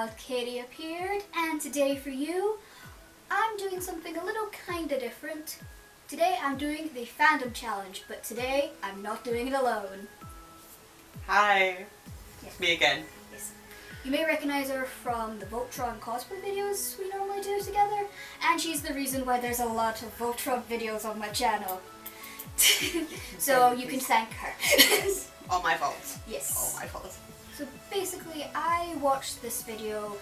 child Katie appeared, and today for you, I'm doing something a little kinda different. Today I'm doing the Fandom challenge, but today I'm not doing it alone. Hi, Yes. me again. Yes. You may recognize her from the Voltron cosplay videos we normally do together, and she's the reason why there's a lot of Voltron videos on my channel. So you can thank her. Yes, all my fault. Yes. All my fault. So basically, I watched this video.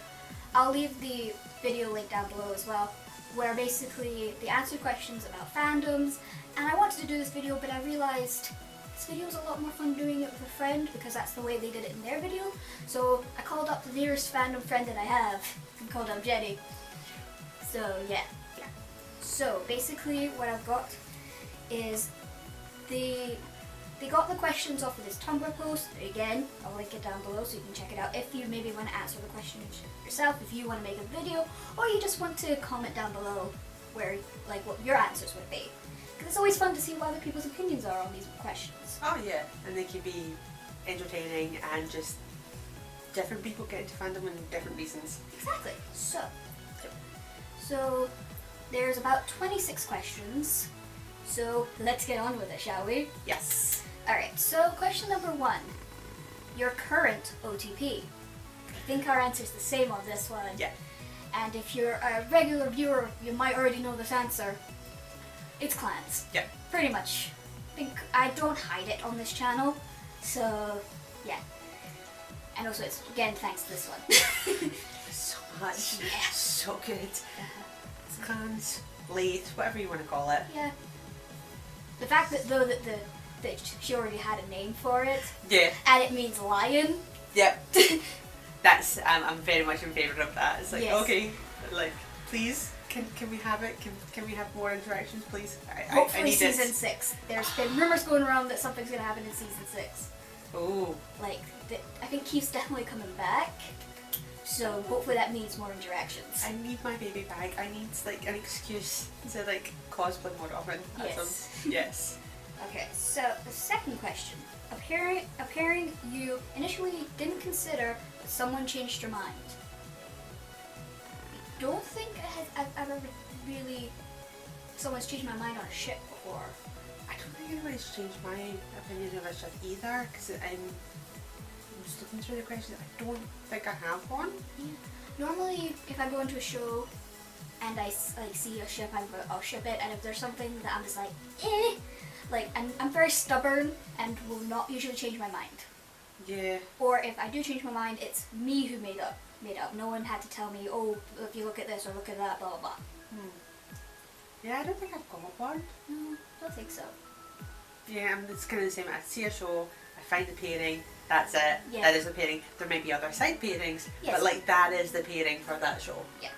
I'll leave the video link down below as well, where basically they answered questions about fandoms, and I wanted to do this video, but I realized this video is a lot more fun doing it with a friend because that's the way they did it in their video. So I called up the nearest fandom friend that I have and called up Jenny. So yeah. So basically, what I've got is they got the questions off of this Tumblr post. Again, I'll link it down below so you can check it out if you maybe want to answer the questions yourself, if you want to make a video, or you just want to comment down below where, like, what your answers would be. Because it's always fun to see what other people's opinions are on these questions. Oh yeah, and they can be entertaining and just different people get into fandom and different reasons. Exactly. So there's about 26 questions. So let's get on with it, shall we? Yes. Alright, so question number 1. Your current OTP. I think our answer's the same on this one. Yeah. And if you're a regular viewer, you might already know this answer. It's clans. Yeah. Pretty much. I don't hide it on this channel, so yeah. And also it's, again, thanks to this one. So much. Yeah. So good. Clans, lathe, whatever you want to call it. Yeah. The fact that though that she already had a name for it. Yeah. And it means lion. Yep. That's I'm very much in favour of that. It's like, Yes. okay, like, please, can we have it? Can we have more interactions, please? I Hopefully need season it. 6. There's been rumors going around that something's gonna happen in season 6. Oh. Like, I think Keith's definitely coming back. So hopefully that means more interactions. I need my baby back. I need like an excuse to like cosplay more often. Yes. Yes. Okay, so the second question. Appearing you initially didn't consider, but someone changed your mind. I don't think I've ever really someone's changed my mind on a ship before. I don't think anybody's changed my opinion of a ship either, because I'm just looking through the questions. I don't think I have one. Yeah. Normally, if I go into a show and I like see a ship, I'll ship it, and if there's something that I'm just like, eh, like I'm very stubborn and will not usually change my mind. Yeah. Or if I do change my mind, it's me who made up. No one had to tell me, oh, if you look at this or look at that, blah blah blah. Yeah, I don't think I've got one. No, I don't think so. Yeah, it's kind of the same. I see a show, I find the pairing, that's it. Yeah. That is the pairing. There may be other side pairings, Yes. but like that is the pairing for that show. Yeah.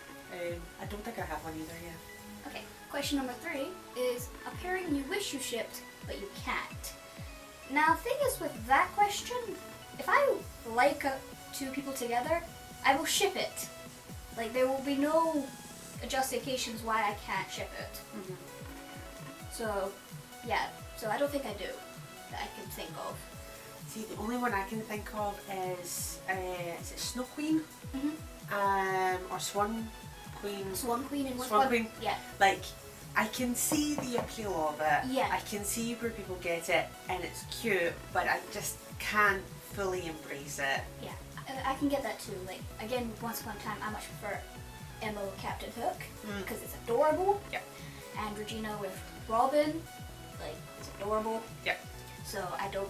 I don't think I have one either. Yeah. Okay. Question number 3 is a pairing you wish you shipped, but you can't. Now, thing is with that question, if I like two people together, I will ship it. Like, there will be no justifications why I can't ship it. Mm-hmm. So, yeah. So I don't think I do that I can think of. See, the only one I can think of is it Snow Queen? Mm-hmm. Or Swan Queen. Swan Queen and Swan Queen. Yeah. Like, I can see the appeal of it. Yeah. I can see where people get it, and it's cute, but I just can't fully embrace it. Yeah. I can get that too. Like, again, Once Upon a Time, I much prefer Emma with Captain Hook because it's adorable. Yeah. And Regina with Robin, like, it's adorable. Yeah. So I don't,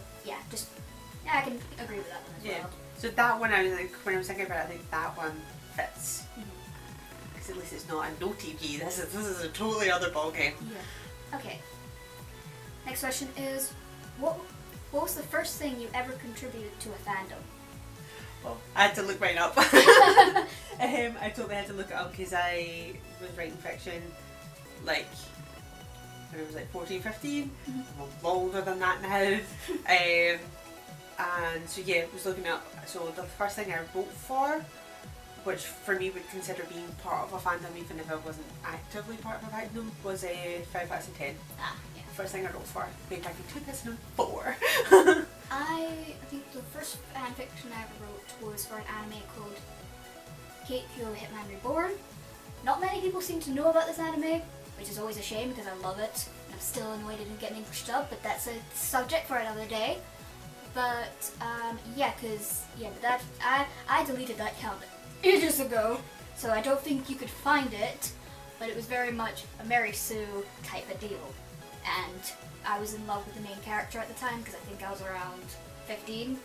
I can agree with that one as well. So that one, I was like, when I was thinking about it, I think that one fits. Mhm. Because at least it's not a no TP. This is a totally other ballgame. Yeah. Okay. Next question is, what was the first thing you ever contributed to a fandom? Well, I had to look mine up. I totally had to look it up because I was writing fiction like when I was like 14, 15. I'm a lot older than that now. And so yeah, I was looking up. So the first thing I wrote for, which for me would consider being part of a fandom even if I wasn't actively part of a fandom, was a 5 out of 10. Ah, yeah. First thing I wrote for, way back in 2004. I think the first fan fiction I ever wrote was for an anime called Keikyo Hitman Reborn. Not many people seem to know about this anime, which is always a shame because I love it. I'm still annoyed it didn't get an English dub, but that's a subject for another day. But I deleted that account ages ago, so I don't think you could find it. But it was very much a Mary Sue type of deal, and I was in love with the main character at the time because I think I was around 15,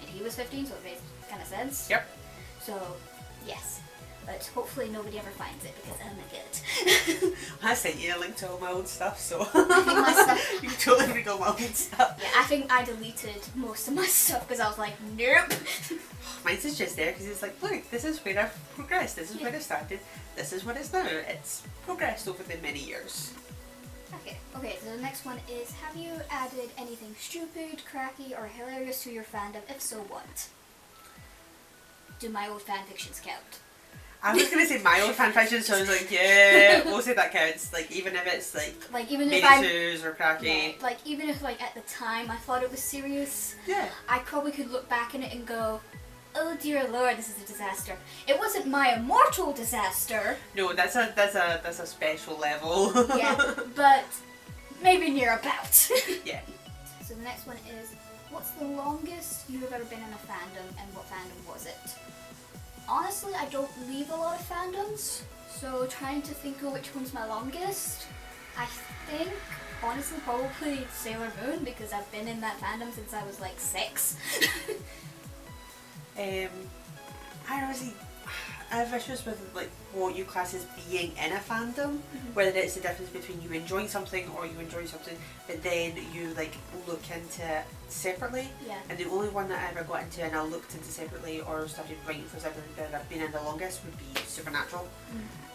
and he was 15, so it made kind of sense. Yep. So yes. But hopefully nobody ever finds it because I'm a good. I sent you a link to all my old stuff, so my stuff. you can totally read all my old stuff. Yeah, I think I deleted most of my stuff because I was like, nope. Mine's is just there because it's like, look, this is where I've progressed, this is where I started, this is what it's now. It's progressed over the many years. Okay, so the next one is, have you added anything stupid, cracky, or hilarious to your fandom? If so, what? Do my old fanfictions count? I was going to say my old fanfiction, so I was like, yeah, we'll say that counts. Like, even if it's like even if Mini-Sues or cracky. Yeah, like, even if like at the time I thought it was serious, yeah, I probably could look back in it and go, oh dear lord, this is a disaster. It wasn't my immortal disaster. No, that's a special level. Yeah, but maybe near about. Yeah. So the next one is, what's the longest you have ever been in a fandom, and what fandom was it? Honestly, I don't leave a lot of fandoms, so trying to think of which one's my longest, I think, honestly, probably Sailor Moon, because I've been in that fandom since I was like 6. I honestly, I have issues with like what you class as being in a fandom, whether it's the difference between you enjoying something or you enjoy something, but then you like look into it separately. Yeah. And the only one that I ever got into and I looked into separately or started writing for something that I've been in the longest would be Supernatural.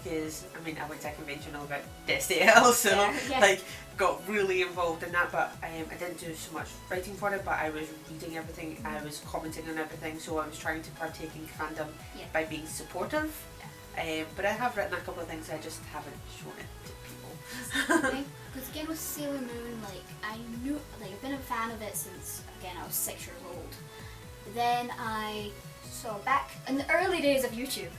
Because I mean, I went to a convention all about Destiny, so like got really involved in that, but I didn't do so much writing for it, but I was reading everything, I was commenting on everything, so I was trying to partake in fandom by being supportive. But I have written a couple of things, I just haven't shown it to people. Because again with Sailor Moon, like I knew, like I've been a fan of it since again I was 6 years old. Then I saw back in the early days of YouTube,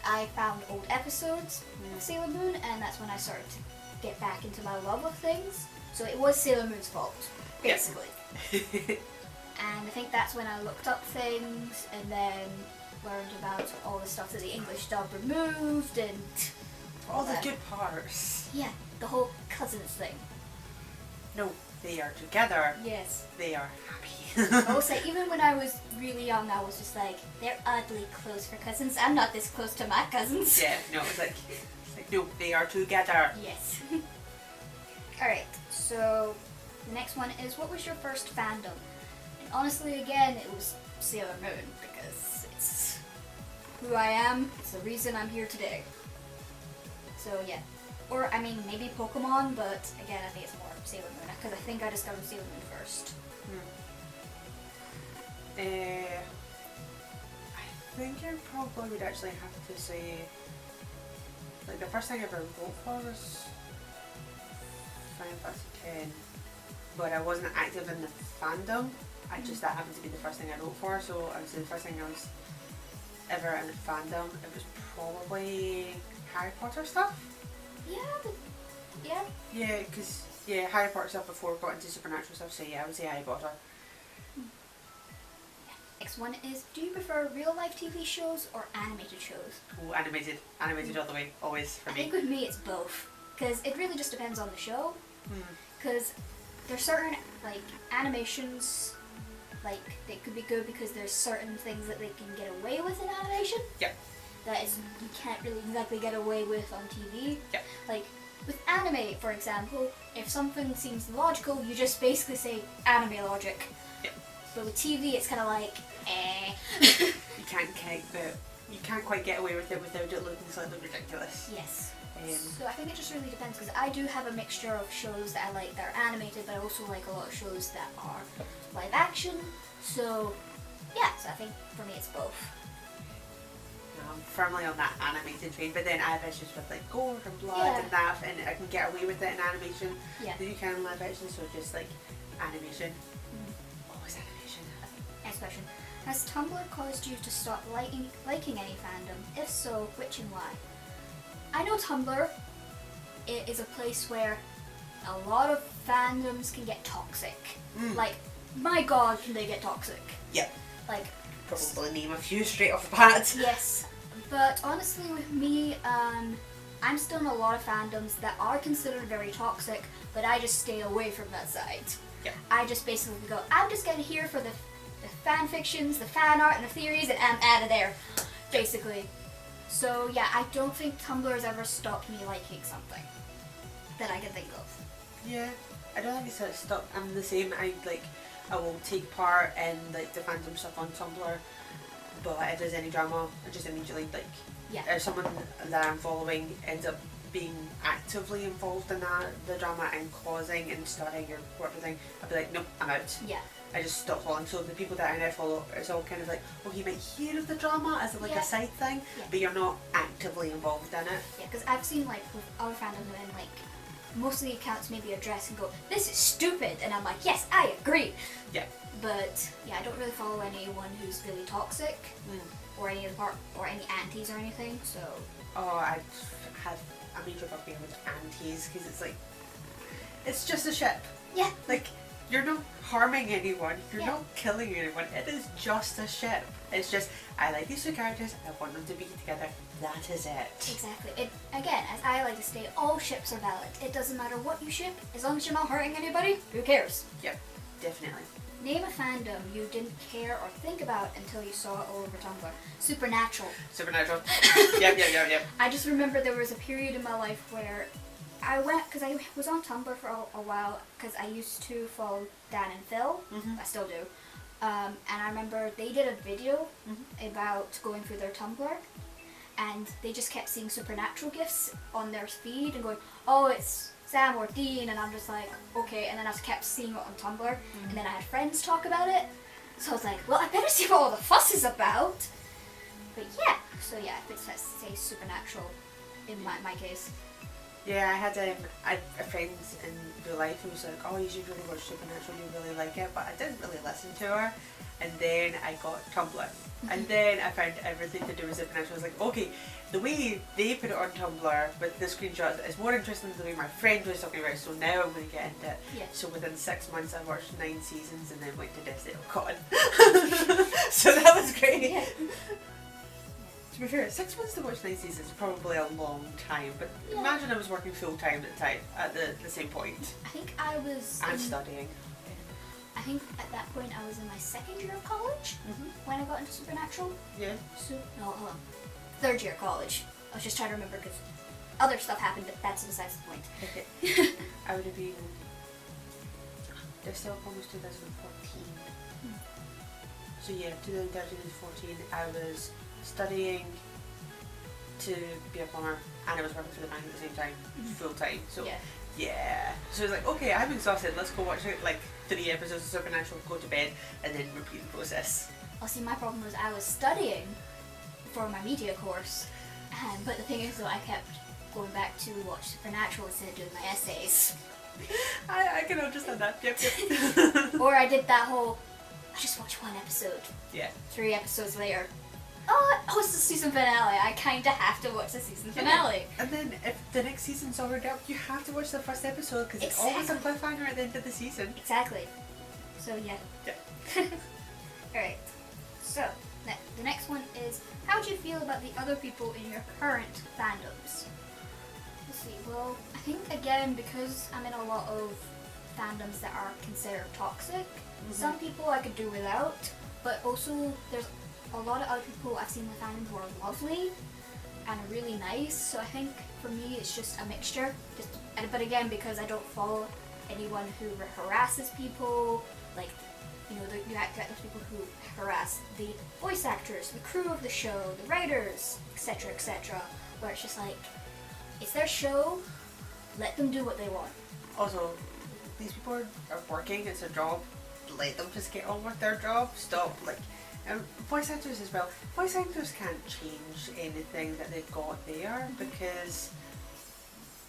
I found old episodes of Sailor Moon, and that's when I started to get back into my love of things. So it was Sailor Moon's fault, basically. And I think that's when I looked up things and then learned about all the stuff that the English dub removed and all the good parts. Yeah, the whole cousins thing. No, they are together. Yes. They are happy. Also, even when I was really young, I was just like, they're oddly close for cousins. I'm not this close to my cousins. Yeah, no, it's like no, they are together. Yes. Alright, so the next one is, what was your first fandom? And honestly, again, it was Sailor Moon, because it's who I am, it's the reason I'm here today. So yeah. Or, I mean, maybe Pokemon, but again, I think it's more Sailor Moon, because I think I discovered Sailor Moon first. I think I probably would actually have to say, like, the first thing I ever wrote for was Final Fantasy X, but I wasn't active in the fandom. That happened to be the first thing I wrote for, so I would say the first thing I was ever in the fandom, it was probably Harry Potter stuff. Yeah, because Harry Potter stuff before I got into Supernatural stuff, so yeah, I would say Harry Potter. Next one is, do you prefer real life TV shows or animated shows? Oh, animated all the way, always for me. I think with me it's both, because it really just depends on the show. Because there's certain like animations, like they could be good because there's certain things that they can get away with in animation. Yeah. That is, you can't really exactly get away with on TV. Yeah. Like with anime, for example, if something seems logical, you just basically say anime logic. Yeah. But with TV, it's kind of like, You can't quite get away with it without it looking slightly ridiculous. Yes. So I think it just really depends, because I do have a mixture of shows that I like that are animated, but I also like a lot of shows that are live action. So yeah, so I think for me it's both. I'm firmly on that animated train, but then I have issues with like gore and blood and that, and I can get away with it in animation. Yeah. You can in live action, so just like animation. Always animation. Next question. Has Tumblr caused you to stop liking any fandom? If so, which and why? I know Tumblr it is a place where a lot of fandoms can get toxic. Like, my god, can they get toxic? Yep. Like, probably name a few straight off the bat. Yes, but honestly with me, I'm still in a lot of fandoms that are considered very toxic, but I just stay away from that side. Yeah. I just basically go, I'm just gonna here for the fan fictions, the fan art, and the theories, and I'm out of there, basically. So yeah, I don't think Tumblr has ever stopped me liking something that I can think of. Yeah, I don't think it's stopped. I'm the same. I will take part in like the fandom stuff on Tumblr, but if there's any drama, I just immediately if someone that I'm following ends up being actively involved in the drama and causing and starting or whatever, I'll be like, nope, I'm out. Yeah. I just stop following. So the people that I now follow, it's all kind of like, oh, you might hear of the drama as like a side thing, but you're not actively involved in it. Yeah, because I've seen like with other fandoms and like most of the accounts maybe address and go, this is stupid, and I'm like, yes, I agree. Yeah. But yeah, I don't really follow anyone who's really toxic or any antis or anything. So. Oh, I have a major bugbear with antis because it's like, it's just a ship. Yeah. Like, you're not harming anyone, you're not killing anyone, it is just a ship. It's just, I like these two characters, I want them to be together, that is it. Exactly. Again, as I like to say, all ships are valid. It doesn't matter what you ship, as long as you're not hurting anybody, who cares? Yep, definitely. Name a fandom you didn't care or think about until you saw it all over Tumblr. Supernatural. Supernatural. Yep. I just remember there was a period in my life where I went, because I was on Tumblr for a while, because I used to follow Dan and Phil, I still do, and I remember they did a video about going through their Tumblr, and they just kept seeing Supernatural gifs on their feed and going, oh, it's Sam or Dean, and I'm just like, okay, and then I just kept seeing it on Tumblr, and then I had friends talk about it, so I was like, well, I better see what all the fuss is about. But yeah, so yeah, I think let's say Supernatural in my case. Yeah, I had a friend in real life who was like, oh, you should really watch Supernatural, you really like it, but I didn't really listen to her. And then I got Tumblr. And then I found everything to do with Supernatural. I was like, okay, the way they put it on Tumblr with the screenshots is more interesting than the way my friend was talking about it, so now I'm going to get into it. Yeah. So within 6 months I watched 9 seasons and then went to Death Con. So that was great. Yeah. To be fair, 6 months to watch 9 seasons is probably a long time, but imagine I was working full time at the same point. I think I was... And studying. I think at that point I was in my second year of college when I got into Supernatural. Yeah. So, no, hold on. Third year of college. I was just trying to remember because other stuff happened, but that's besides the point. Okay. I would have been... Death Con was 2014. So yeah, 2013 and 2014 I was studying to be a plumber and I was working for the bank at the same time, full time. So yeah. So it was like, okay, I'm exhausted, let's go watch like 3 episodes of Supernatural, go to bed, and then repeat the process. Well, see, my problem was I was studying for my media course, but the thing is though, I kept going back to watch Supernatural instead of doing my essays. I can understand that, yep. Or I did that whole, I just watched 1 episode. Yeah. 3 episodes later. Oh, it's the season finale. I kinda have to watch the season finale. And then if the next season's already up, you have to watch the first episode because it's always a cliffhanger at the end of the season. Exactly. So yeah. Yeah. Alright. So, the next one is, how do you feel about the other people in your current fandoms? Let's see, well, I think again, because I'm in a lot of fandoms that are considered toxic, some people I could do without, but also there's a lot of other people I've seen in the fandom who are lovely and are really nice, so I think for me it's just a mixture. But again, because I don't follow anyone who harasses people, like, you know, you get those people who harass the voice actors, the crew of the show, the writers, etc., etc., where it's just like, it's their show, let them do what they want. Also, these people are working, it's a job, let them just get on with their job, stop, like, voice actors as well. Voice actors can't change anything that they've got there because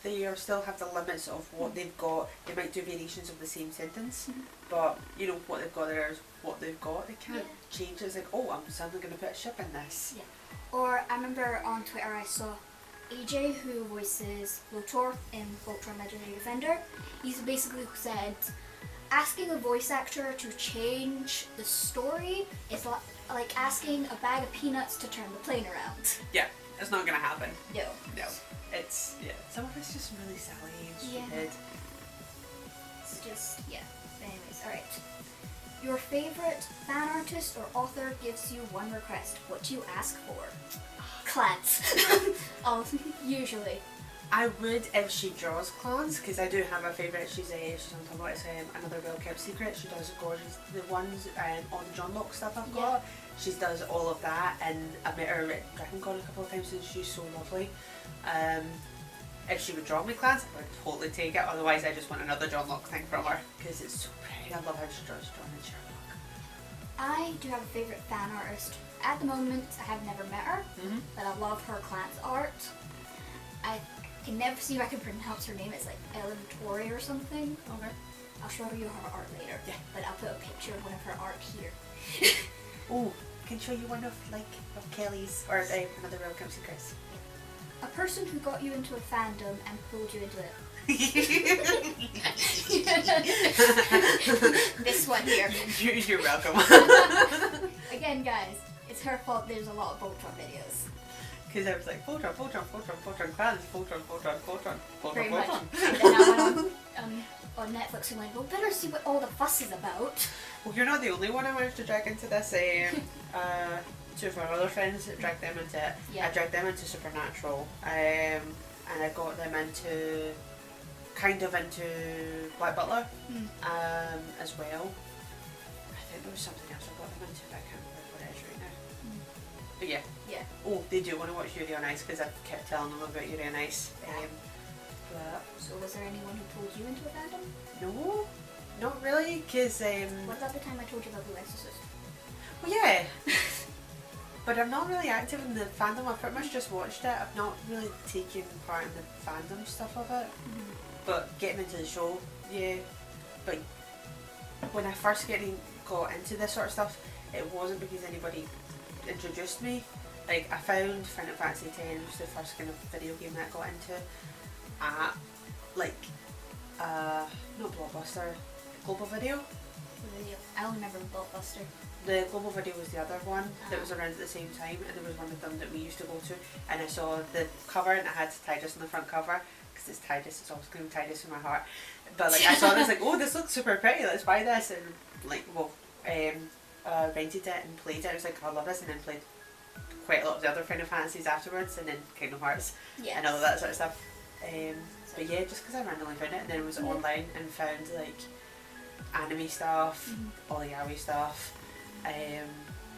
they are still have the limits of what they've got. They might do variations of the same sentence, but you know what they've got there is what they've got. They can't change it. It's like, oh, I'm suddenly going to put a ship in this. Yeah. Or I remember on Twitter I saw AJ, who voices Lotor in Voltron Legendary Defender. He's basically said asking a voice actor to change the story is like asking a bag of peanuts to turn the plane around. Yeah, it's not going to happen. No. No. It's, some of it's just really silly and stupid. It's just, Anyways, alright. Your favourite fan artist or author gives you one request. What do you ask for? Clans. Usually. I would if she draws clans, because I do have a favourite. She's on top of it. It's another well kept secret. She does gorgeous the ones on the John Locke stuff I've got. She does all of that, and I met her at Dragon Con a couple of times, and she's so lovely. If she would draw me clans, I would totally take it. Otherwise, I just want another John Locke thing from her because it's so pretty. I love how she draws John and Sherlock. I do have a favourite fan artist. At the moment, I have never met her, but I love her clans art. I can never see if I can pronounce her name. It's like Ellen Torrey or something. Okay. I'll show you her art later. Yeah. But I'll put a picture of one of her art here. Oh, I can show you one of Kelly's or another Real Camp Secrets. A person who got you into a fandom and pulled you into it. This one here. You're welcome. Again, guys, it's her fault there's a lot of Voltron videos. Because I was like, Voltron clans, Voltron. Pretty much. And then I went on Netflix and went, well, better see what all the fuss is about. Well, you're not the only one I managed to drag into this. Two of our other friends dragged them into it. Yeah. I dragged them into Supernatural, and I got them into Black Butler as well. I think there was something else I got them into, but I can't remember what it is right now. But yeah. Oh, they do want to watch Yuri on Ice because I've kept telling them about Yuri on Ice. But so was there anyone who pulled you into a fandom? no, not really, because What about the time I told you about Blue Exorcist? well, yeah. But I'm not really active in the fandom. I've pretty much just watched it. I've not really taken part in the fandom stuff of it. But getting into the show, yeah. But when I first got into this sort of stuff, it wasn't because anybody introduced me. Like, I found Final Fantasy X was the first kind of video game that I got into at, not Blockbuster, Global Video. I only remember Blockbuster. The Global Video was the other one that was around at the same time, and there was one of them that we used to go to, and I saw the cover and it had Tidus on the front cover, because it's Tidus, it's always going to be Tidus in my heart. But I saw this, oh, this looks super pretty, let's buy this, and rented it and played it. I was like, oh, I love this, and then played quite a lot of the other Final Fantasies afterwards, and then Kingdom Hearts and all of that sort of stuff. But yeah, just because I randomly found it, and then it was online and found anime stuff, all the yaoi stuff,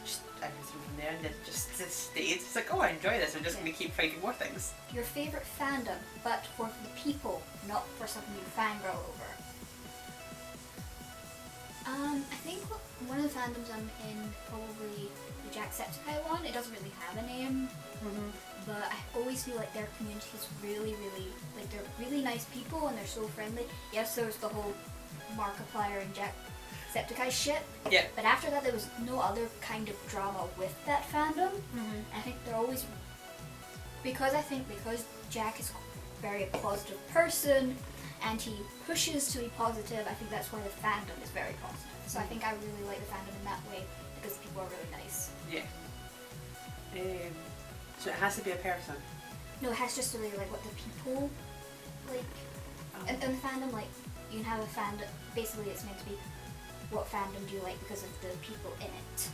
just everything from there, and it just stayed. It's like, oh, I enjoy this, I'm just going to keep finding more things. Your favourite fandom, but for the people, not for something you fangirl over? I think one of the fandoms I'm in, probably the Jacksepticeye one. It doesn't really have a name, but I always feel like their community is really, they're really nice people and they're so friendly. Yes, there's the whole Markiplier and Jacksepticeye shit. Yeah. But after that, there was no other kind of drama with that fandom. I think they're always because Jack is a very positive person and he pushes to be positive. I think that's why the fandom is very positive. So I think I really like the fandom in that way because people are really nice. Yeah. So it has to be a person. No, it has just to really like what the people like. And the fandom, like, you can have a fandom. Basically, it's meant to be what fandom do you like because of the people in it.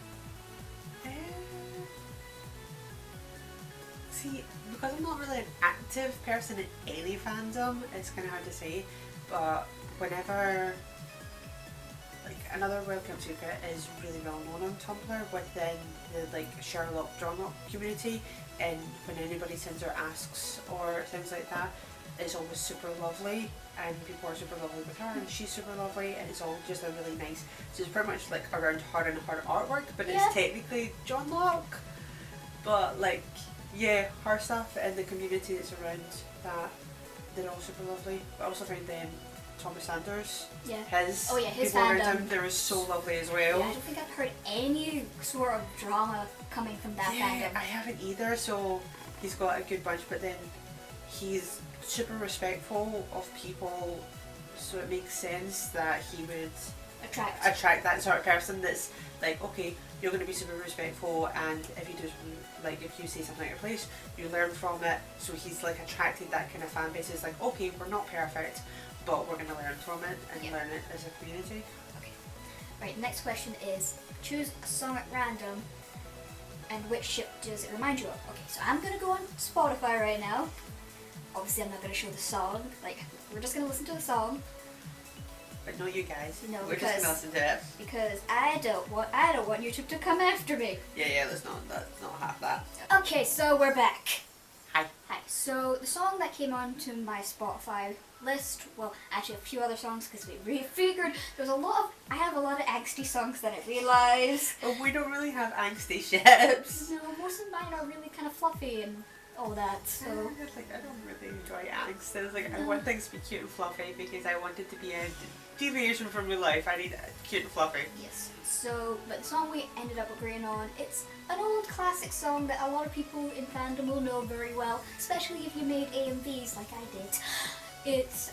See, because I'm not really an active person in any fandom, it's kind of hard to say. But whenever, another Welcome Secret is really well known on Tumblr within the Sherlock drama community, and when anybody sends or asks or things like that, it's always super lovely, and people are super lovely with her, and she's super lovely, and it's all just a really nice. So it's pretty much around her and her artwork, but it's technically John Locke. But yeah, her stuff and the community that's around that they're all super lovely. But I also found Thomas Sanders, Yeah. his his people around Fandom. him, they were so lovely as well. Yeah, I don't think I've heard any sort of drama coming from that Yeah, fandom. I haven't either, so he's got a good bunch, but then he's super respectful of people, so it makes sense that he would attract that sort of person that's like, okay, you're going to be super respectful, and if you do, like, if you say something out of place, you learn from it. So he's like attracted that kind of fan base. It's like, okay, we're not perfect, but we're going to learn from it and learn it as a community. Okay. Right, next question is, choose a song at random, and which ship does it remind you of? Okay, so I'm going to go on Spotify right now. Obviously I'm not going to show the song, like, we're just going to listen to the song. But not you guys. No, we're just gonna listen to it. Because I don't want YouTube to come after me. Yeah, let's not have that. Okay, so we're back. Hi. Hi. So the song that came onto my Spotify list, well, actually a few other songs, because we refigured. I have a lot of angsty songs that I realised. Oh, we don't really have angsty ships. No, most of mine are really kind of fluffy and all that. So I don't really enjoy angst. It's like, I want things to be cute and fluffy because I want it to be a deviation from real life. I need cute and fluffy. yes. So, but the song we ended up agreeing on, it's an old classic song that a lot of people in fandom will know very well, especially if you made AMVs like I did. It's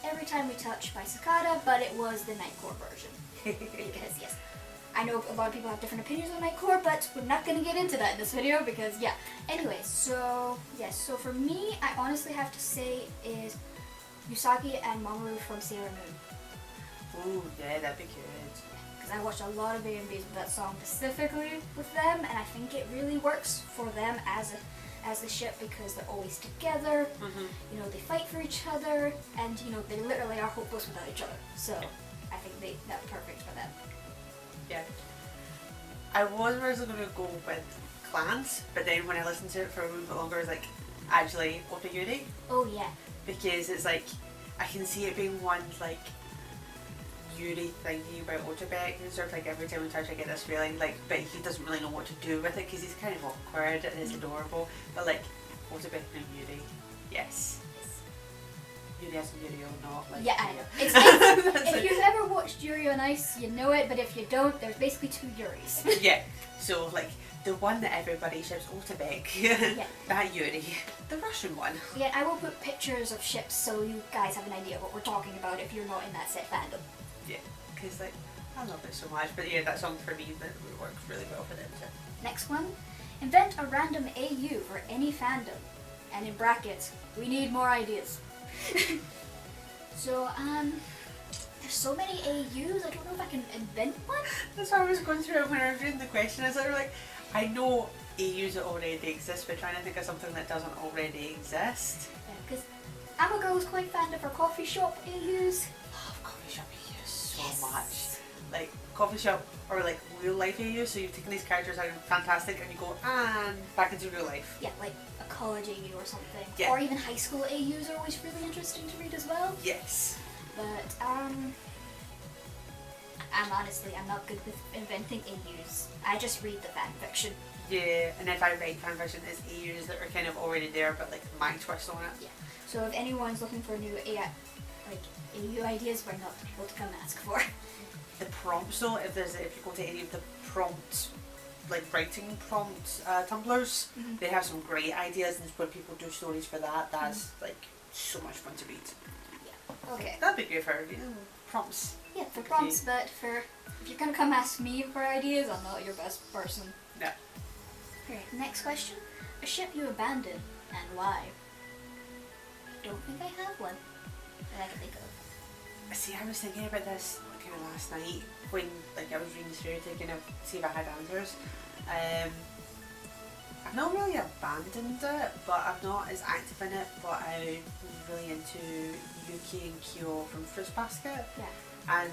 Every Time We Touch by Cicada, but it was the Nightcore version. Because yes, I know a lot of people have different opinions on Nightcore, but we're not going to get into that in this video because yeah. Anyway, so yes, so for me, I honestly have to say is Usagi and Mamoru from Sailor Moon. Ooh, yeah, that'd be good. Because I watched a lot of AMVs with that song specifically with them, and I think it really works for them as the ship because they're always together. You know, they fight for each other, and you know they literally are hopeless without each other. So I think that's perfect for them. Yeah. I was originally going to go with clans, but then when I listened to it for a little bit longer, I was like, actually, Ota Yuri. Oh yeah. Because it's like, I can see it being one like Yuri thinking about Otabek and sort of like every time we touch I get this feeling like, but he doesn't really know what to do with it because he's kind of awkward and it's adorable, but like Otabek and Yuri, yes. Yuri has Yuri or not, like, yeah, I know. It's if you've ever watched Yuri on Ice, you know it, but if you don't, there's basically two Yuris. yeah, so like the one that everybody ships Otabek, that Yuri, the Russian one. Yeah, I will put pictures of ships so you guys have an idea of what we're talking about if you're not in that set fandom. Yeah, because like, I love it so much, but yeah, that song for me, that works really well for them too. Next one, invent a random AU for any fandom, and in brackets, we need more ideas. So, there's so many AUs, I don't know if I can invent one. That's why I was going through it when I was reading the question. Is like, I know AUs that already exist, but trying to think of something that doesn't already exist. Yeah, because I'm a girl who's quite fond of her coffee shop AUs. Love coffee shop AUs so much. Like coffee shop or like real life AUs. So you've taken these characters out and fantastic, and you go and back into real life. Yeah, like a college AU or something. Yeah. Or even high school AUs are always really interesting to read as well. Yes. But I'm not good with inventing AUs. I just read the fan fiction. Yeah, and if I write fanfiction, it's AUs that are kind of already there, but like my twist on it. Yeah. So if anyone's looking for new AU ideas, we're not able to come and ask for. The prompts though, if you go to any of the prompt, like writing prompt tumblers, they have some great ideas, and when people do stories for that, that's like so much fun to read. Yeah. Okay. That'd be great for prompts. Yeah, for prompts, but if you're gonna come ask me for ideas, I'm not your best person. No. Okay, next question. A ship you abandoned, and why? I don't think I have one that I can think of. See, I was thinking about this kind of last night when like I was reading through to kind of see if I had answers. I've not really abandoned it, but I'm not as active in it, but I was really into Yuki and Kyo from Fruits Basket. Yeah. And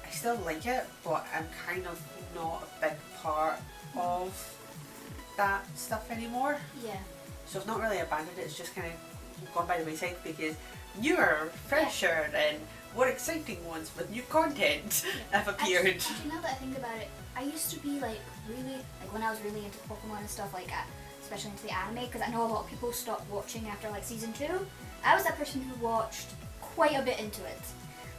I still like it, but I'm kind of not a big part of that stuff anymore. Yeah. So I've not really abandoned it, it's just kind of gone by the wayside because newer, fresher, and more exciting ones with new content have appeared. Actually, now that I think about it, I used to be like really, like when I was really into Pokemon and stuff like that, especially into the anime, because I know a lot of people stopped watching after like season 2. I was that person who watched quite a bit into it.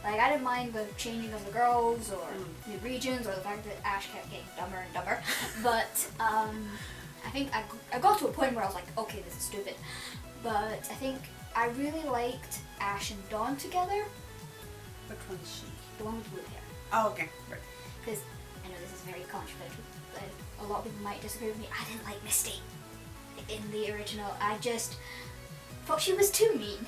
Like, I didn't mind the changing of the girls or the regions or the fact that Ash kept getting dumber and dumber. But I think I got to a point where I was like, okay, this is stupid. But I think I really liked Ash and Dawn together. Which one is she? The one with blue hair. Oh, okay. Right. Because I know this is very controversial, but a lot of people might disagree with me. I didn't like Misty in the original. I just thought she was too mean.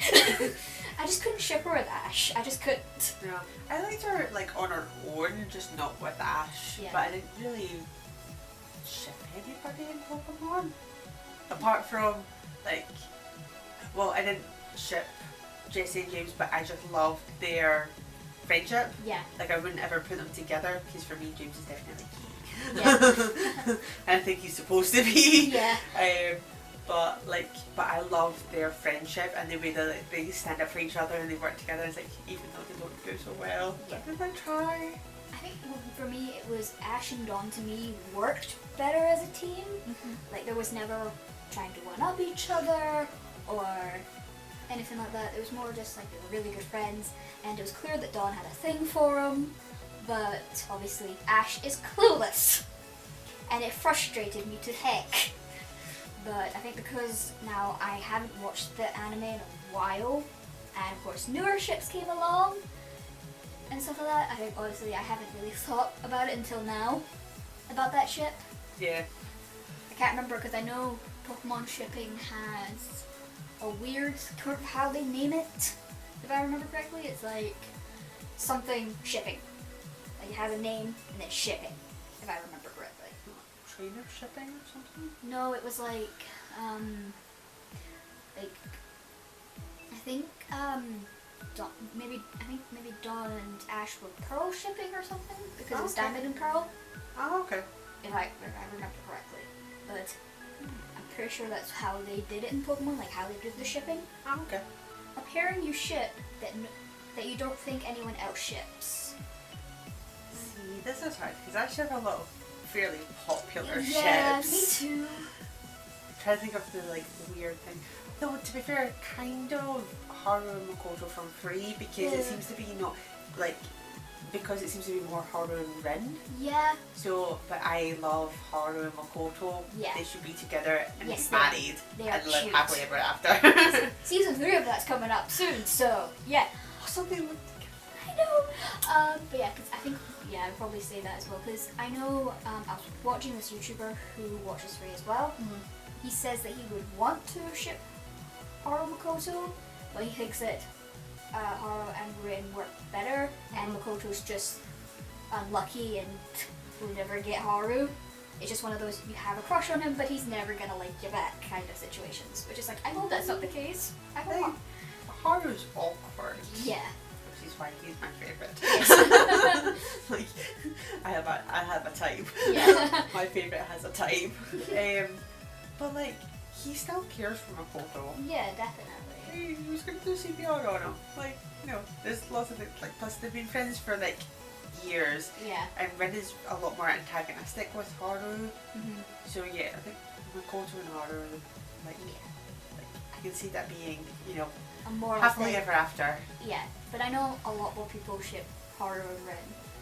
I just couldn't ship her with Ash. I just couldn't. Yeah. I liked her like on her own, just not with Ash. Yeah. But I didn't really ship anybody in Pokemon. Apart from like, well, I didn't ship Jesse and James, but I just loved their friendship. Yeah. Like, I wouldn't ever put them together because for me James is definitely king. Yeah. I think he's supposed to be. Yeah. But I love their friendship and the way that like, they stand up for each other and they work together. It's like, even though they don't do so well, Yeah. but they try. I think for me it was Ash and Dawn to me worked better as a team. Like, there was never trying to one-up each other or anything like that. It was more just like they were really good friends, and it was clear that Dawn had a thing for him, but obviously Ash is clueless, and it frustrated me to heck. But I think because now I haven't watched the anime in a while, and of course newer ships came along and stuff like that, I think honestly I haven't really thought about it until now, about that ship. Yeah. I can't remember because I know Pokemon shipping has a weird curve how they name it. If I remember correctly, it's like something shipping. Like it has a name and then shipping, if I remember correctly. Trainer shipping or something? No, it was like I think maybe Dawn and Ash were Pearl shipping or something because it was Diamond and Pearl. Oh, okay. If I remember correctly, but I'm pretty sure that's how they did it in Pokemon, like how they did the shipping. Oh, okay. A pairing you ship that you don't think anyone else ships. See, this is hard because I ship a lot of fairly popular Yeah, ships. me too. I'm trying to think of the like weird thing. Though to be fair, kind of Haru and Makoto from Free because it seems to be not like because it seems to be more Haru and Rin. Yeah. So, but I love Haru and Makoto. Yeah. They should be together and Yes, be married they are and live cute. happily ever after. Season 3 of that's coming up soon, so yeah. Something like I know. But yeah, because I think I'd probably say that as well because I know I was watching this YouTuber who watches Free as well. He says that he would want to ship Haru Makoto, but he thinks that Haru and Rin work better, and Makoto's just unlucky and will never get Haru. It's just one of those you have a crush on him, but he's never gonna like you back kind of situations. Which is like, I hope that's not the case. I hope. Haru's awkward. Yeah. Which is why he's my favourite. Yes. Like, I have a type. Yeah. My favourite has a type. But like, he still cares for Makoto. Yeah, definitely. He was going to do CPR on him. Like, you know, there's lots of it. Like, plus they've been friends for like years. Yeah. And Rin is a lot more antagonistic with Haru. So yeah, I think Makoto and Haru, like I can see that being, you know, A more happily like, ever after. yeah, but I know a lot more people ship Haru and Rin.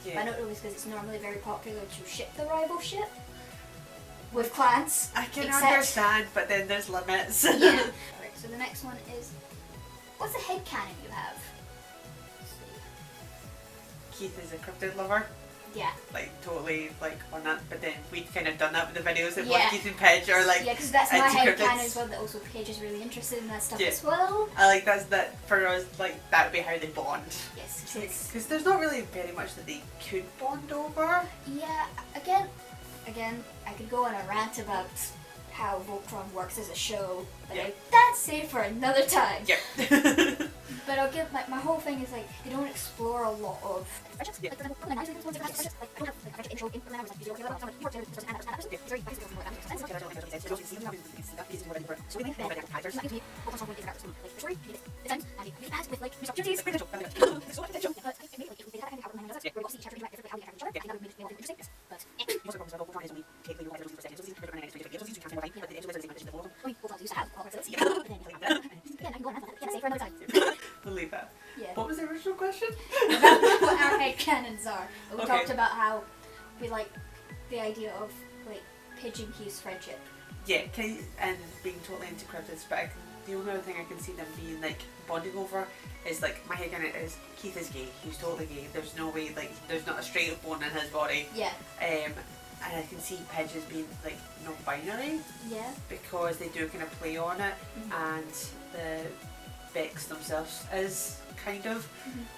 Yeah. I know it was because it's normally very popular to ship the rival ship with clans. I can except- understand, but then there's limits. Yeah. Alright, so the next one is, what's the headcanon you have? Let's see. Keith is a cryptid lover. Yeah. Like, totally, like, on that. But then we've kind of done that with the videos of Yeah. like Keith and Pidge or like. Yeah, because that's my anti-cryptids. headcanon as well, that also Paige is really interested in that stuff Yeah. as well. I like that for us, like, that would be how they bond. Yes, Because there's not really very much that they could bond over. yeah, again, I could go on a rant about how Voltron works as a show, but Yeah. that's saved for another time. Yep. But I'll give my whole thing is like they don't explore a lot of question? That's what our headcanons are. We Okay. talked about how we like the idea of like Pigeon Keith's friendship. Yeah, and being totally into cryptids, but the only other thing I can see them being like bonding over is like my headcanon is Keith is gay. He's totally gay. There's no way, like there's not a straight up bone in his body. Yeah. And I can see Pidge being like non-binary. Yeah. Because they do kind of play on it, and the Bex themselves is kind of,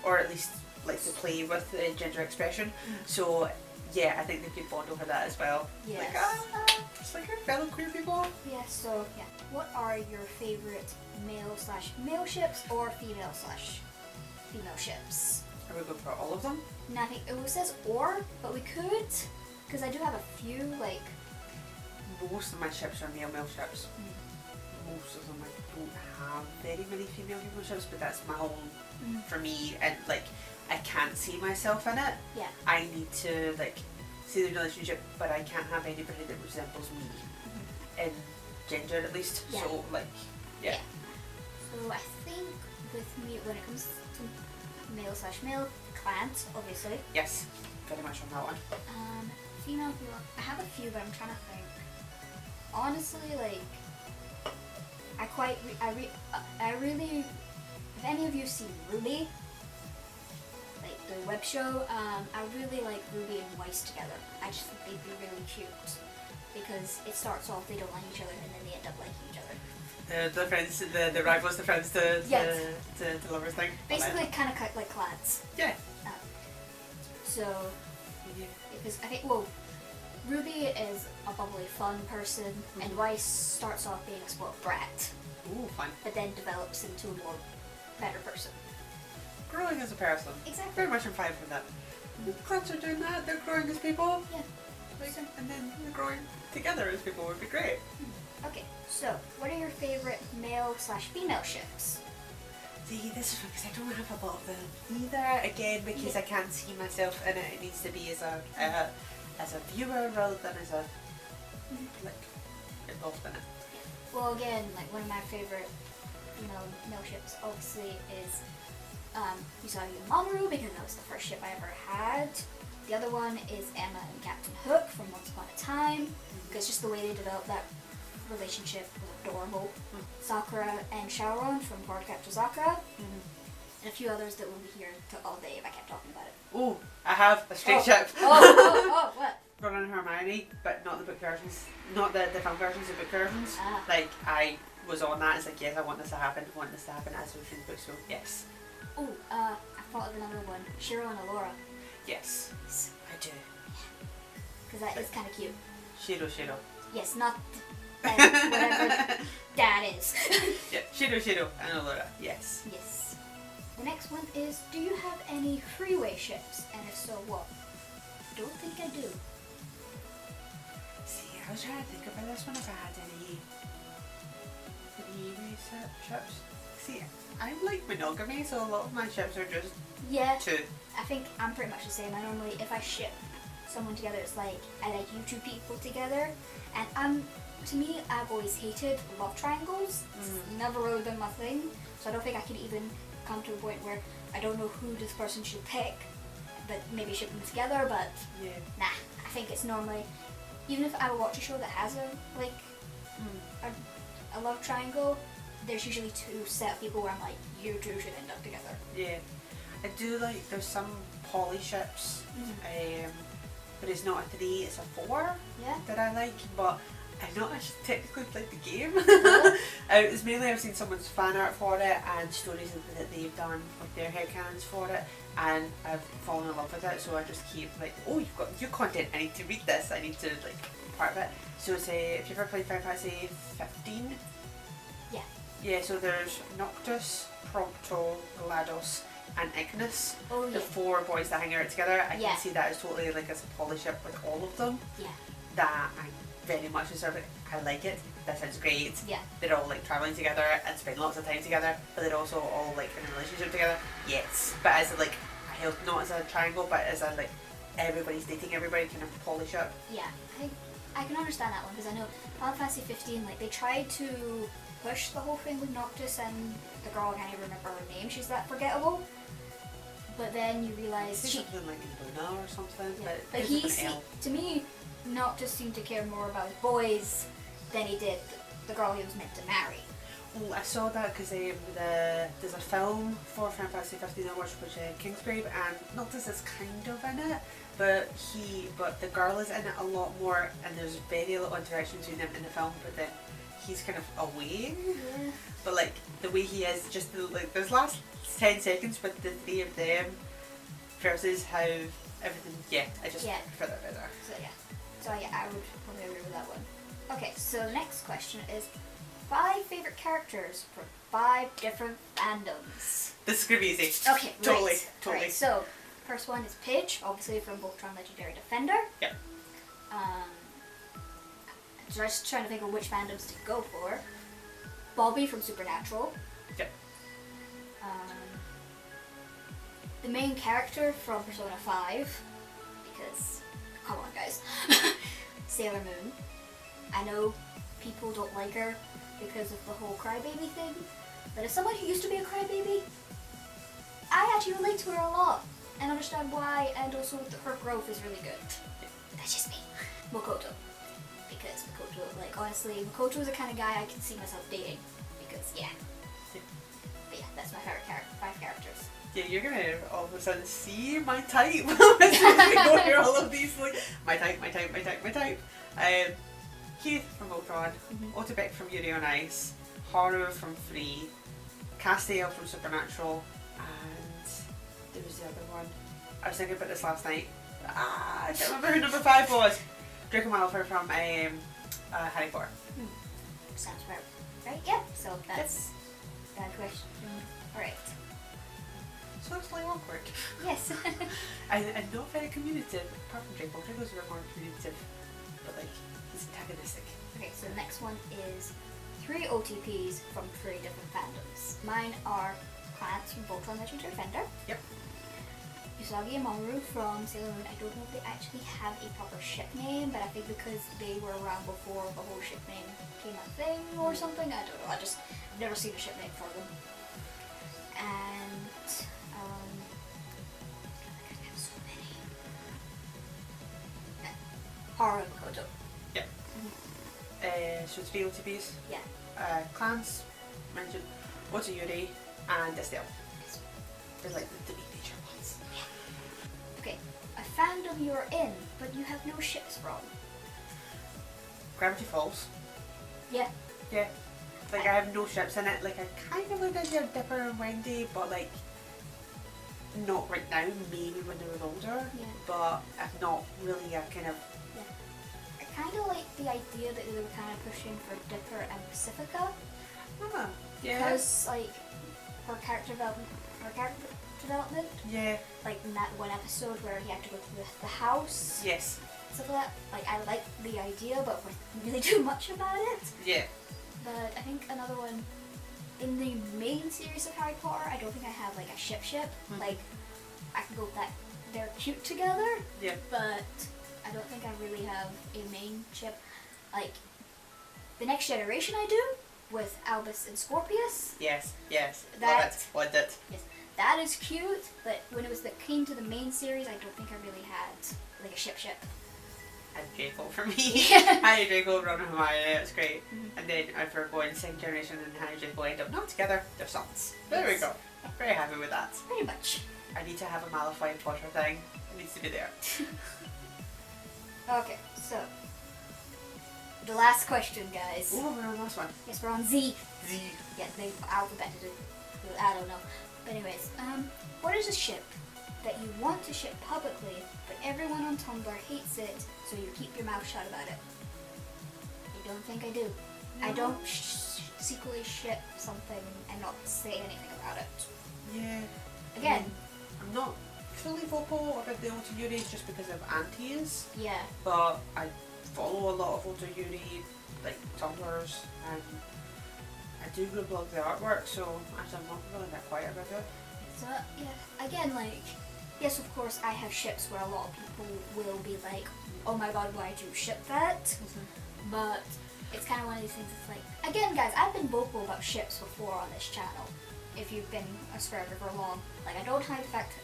or at least like to play with the gender expression. So yeah, I think they could bond over that as well. Yes. Like, it's like our fellow queer people. Yeah, so yeah. What are your favorite male/male ships or female/female ships? Are we going for all of them? And I think it says or, but we could, because I do have a few like. Most of my ships are male ships. Most of them I don't have very many female ships, but that's my whole for me, and like I can't see myself in it. Yeah. I need to like see the relationship, but I can't have anybody that resembles me in gender at least. Yeah. So like yeah. So I think with me when it comes to male/male, clans obviously. Yes, very much on that one. Female. I have a few, but I'm trying to think. Honestly, like I really. If any of you see Ruby, like the web show, I really like Ruby and Weiss together. I just think they'd be really cute because it starts off they don't like each other and then they end up liking each other. The friends, the rivals, the friends to lovers thing. Basically, kind of like clans. Yeah. So, because I think Ruby is a bubbly, fun person, and Weiss starts off being a spoiled brat. Ooh, fun. But then develops into a more better person. Growing as a person. Exactly. Very much in fine with that. Clans are doing that. They're growing as people. Yeah. And then they're growing together as people would be great. Okay, so what are your favorite male/female ships? See, this is because I don't have a lot of them either. Again, because I can't see myself in it. It needs to be as a viewer rather than as a like involved in it. Well, again, like one of my favorite male ships obviously is Usagi and Mamoru, because that was the first ship I ever had. The other one is Emma and Captain Hook from Once Upon a Time, because just the way they developed that relationship was adorable. Sakura and Shaoran from Cardcaptor Sakura, and a few others that will be here all day if I kept talking about it. Oh, I have a straight ship. What? Ron and Hermione, but not the book versions, not the film versions, the book versions. Like I was on that. It's like, yes, I want this to happen. I want this to happen as we've seen the book. So yes. Oh, I thought of another one. Shiro and Alora. Yes, I do. Because that is kind of cute. Shiro. Yes, not whatever that is. Yeah, Shiro and Alora. Yes. Yes. The next one is, do you have any freeway ships? And if so, what? Don't think I do. See, I was trying to think about this one if I had any ships. See, I like monogamy, so a lot of my ships are just two. I think I'm pretty much the same. I normally, if I ship someone together, it's like I like you two people together, and to me, I've always hated love triangles. It's never really been my thing, so I don't think I could even come to a point where I don't know who this person should pick, but maybe ship them together. But nah, I think it's normally, even if I would watch a show that has a love triangle, there's usually two set of people where I'm like, you two should end up together. Yeah, I do like, there's some poly ships, but it's not a 3, it's a 4 that I like, but I've not actually technically played the game. It's mainly I've seen someone's fan art for it and stories that they've done with their headcanons for it, and I've fallen in love with it, so I just keep like, oh, you've got your content, I need to read this, I need to like part of it. So say, if you've ever played Final Fantasy 15, yeah, so there's Noctis, Prompto, GLaDOS and Ignis, the 4 boys that hang out together. I can see that as totally like as a poly ship with all of them. That I very much deserve it. I like it. That sounds great. They're all like travelling together and spending lots of time together, but they're also all like in a relationship together. Yes, but as a like not as a triangle, but as a like everybody's dating everybody kind of poly ship. Yeah, I can understand that one, because I know Final Fantasy 15, like they tried to push the whole thing with Noctis and the girl, I can't even remember her name, she's that forgettable. but then you realise Say something like Luna or something, yeah. But it's he, with an L. to me, not just seemed to care more about his boys than he did the girl he was meant to marry. Oh, I saw that because there's a film for Final Fantasy 15 I watched, which Kingsgrave, and Noctis is kind of in it, but the girl is in it a lot more, and there's very little interaction between them in the film, but then he's kind of away. Yeah. But like the way he is, just those last 10 seconds with the three of them versus how everything. Yeah, I just prefer that better. So yeah, I would probably agree with that one. Okay, so the next question is 5 favorite characters from 5 different fandoms. This is gonna be easy. Okay, totally. Right, so first one is Pidge, obviously from Voltron Legendary Defender. Yep. Just trying to think of which fandoms to go for. Bobby from Supernatural. Yep. The main character from Persona 5, because, come on guys, Sailor Moon. I know people don't like her because of the whole crybaby thing, but as someone who used to be a crybaby, I actually relate to her a lot and understand why, and also her growth is really good. That's just me. Makoto. Because Makoto, like, honestly, Makoto is the kind of guy I can see myself dating. Because, yeah. But yeah, that's my favorite 5 characters. Yeah, you're gonna all of a sudden see my type as soon as we go through all of these. Like, my type. Keith from Voltron, Otobek from Yuri on Ice, Haru from Free, Castiel from Supernatural, and there was the other one. I was thinking about this last night. I can't remember who number 5 was. Draco Malfoy from Harry Potter. Sounds right. Yeah, so that's that question. Alright. So it's like awkward. Yes. and not very communicative, apart from Draco. Draco's a bit more communicative, but like, he's antagonistic. Okay, so the next one is 3 OTPs from 3 different fandoms. Mine are Clarence from Voltron Legendary Defender. Yep. Usagi and Mamoru from Sailor Moon. I don't know if they actually have a proper ship name, but I think because they were around before the whole ship name became a thing or something. I don't know. I've never seen a ship name for them. And I have so many. Haru and Makoto. Yep. So it's 3 OTPs. Yeah. Clans mentioned, Yuri and Estelle. They're like the 3 major ones. Okay, a fandom you're in, but you have no ships from. Gravity Falls. Yeah. Yeah. Like, I have no ships in it. Like, I kind of like idea of Dipper and Wendy, but like, not right now. Maybe when they were older. Yeah. But if not, really, I kind of. Yeah. I kind of like the idea that they were kind of pushing for Dipper and Pacifica. Yeah. Because like her character development. Yeah. Like in that one episode where he had to go to the house. Yes. Stuff like that. Like, I like the idea, but we really do much about it. Yeah. But I think another one, in the main series of Harry Potter, I don't think I have like a ship. Like, I can go with that. They're cute together. Yeah. But I don't think I really have a main ship. Like, the Next Generation I do, with Albus and Scorpius. Yes. That, Loved it. Yes. That is cute, but when it came to the main series, I don't think I really had like a ship. And Draco for me. Harry, Draco, Ron and Hermione, it was great. And then after we're going second generation and Harry and Draco end up not together, they're sons. There we go. I'm very happy with that. Pretty much. I need to have a Malfoy and Potter thing. It needs to be there. Okay, so the last question, guys. Oh, we're on the last one. Yes, we're on Z. Z. Yeah, they've alphabeted it. I don't know. But anyways, what is a ship that you want to ship publicly, but everyone on Tumblr hates it, so you keep your mouth shut about it? I don't think I do. No. I don't secretly ship something and not say anything about it. Yeah. Again. I'm not fully vocal about the Ota Yuri just because of aunties. Yeah. But I follow a lot of Ota Yuri, like Tumblrs, and I do good blog the artwork, so actually I'm not really that quiet about it. So, yeah, again, like, yes, of course, I have ships where a lot of people will be like, oh my god, why'd you ship that? But it's kind of one of these things, it's like, again, guys, I've been vocal about ships before on this channel, if you've been a subscriber for long. Like, I don't hide the fact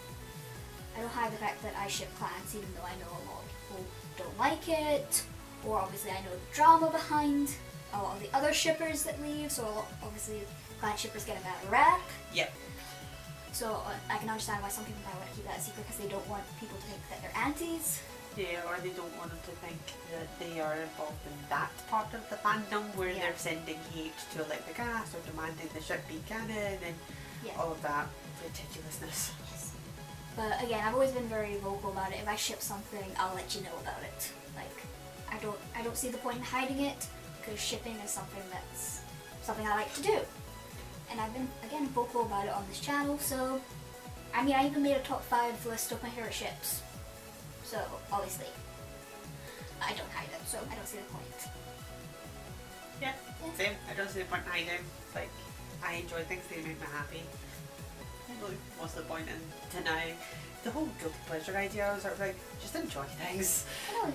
I don't hide the fact that I ship clans, even though I know a lot of people don't like it, or obviously I know the drama behind a lot of the other shippers that leave, so obviously clan shippers get a bad rap. Yep. So I can understand why some people might want to keep that a secret because they don't want people to think that they're antis. Yeah, or they don't want them to think that they are involved in that part of the fandom where they're sending hate to like the cast or demanding the ship be canon and all of that ridiculousness. Yes. But again, I've always been very vocal about it. If I ship something, I'll let you know about it. Like, I don't see the point in hiding it because shipping is something I like to do. And I've been, again, vocal about it on this channel, so I mean, I even made a top 5 list of my favorite ships. So, obviously, I don't hide it, so I don't see the point. Yeah, same. I don't see the point in hiding. Like, I enjoy things, they make me happy. Really, what's the point in denying the whole guilty pleasure idea? I was sort of like, just enjoy things. I know.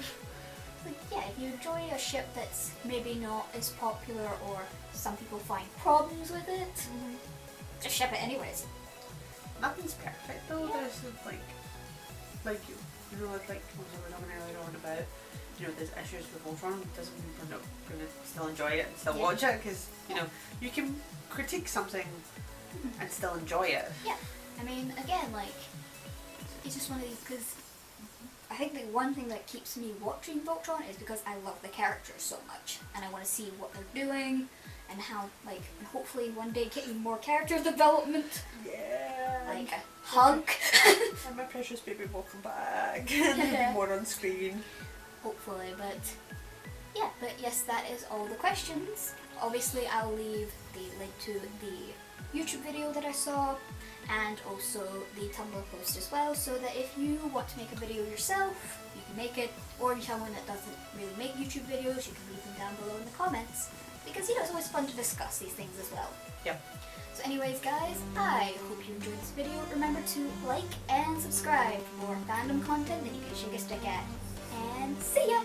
Like, yeah, if you enjoy a ship that's maybe not as popular or some people find problems with it, just ship it anyways. Nothing's perfect though. Yeah. There's like you know, like what we were talking earlier on about, you know, there's issues with Voltron. Doesn't mean we're not going to still enjoy it and still watch it, because you know you can critique something and still enjoy it. Yeah, I mean, again, like it's just one of these, because I think the one thing that keeps me watching Voltron is because I love the characters so much and I want to see what they're doing and how, like, and hopefully one day getting more character development. Yeah. Like a hug. And my precious baby will come back and there'll be more on screen. Hopefully, but yeah, but yes, that is all the questions. Obviously, I'll leave the link to the YouTube video that I saw and also the Tumblr post as well, so that if you want to make a video yourself, you can make it, or if you're someone that doesn't really make YouTube videos, you can leave them down below in the comments, because you know, it's always fun to discuss these things as well. Yep. So anyways guys, I hope you enjoyed this video. Remember to like and subscribe for fandom content that you can shake a stick at, and see ya!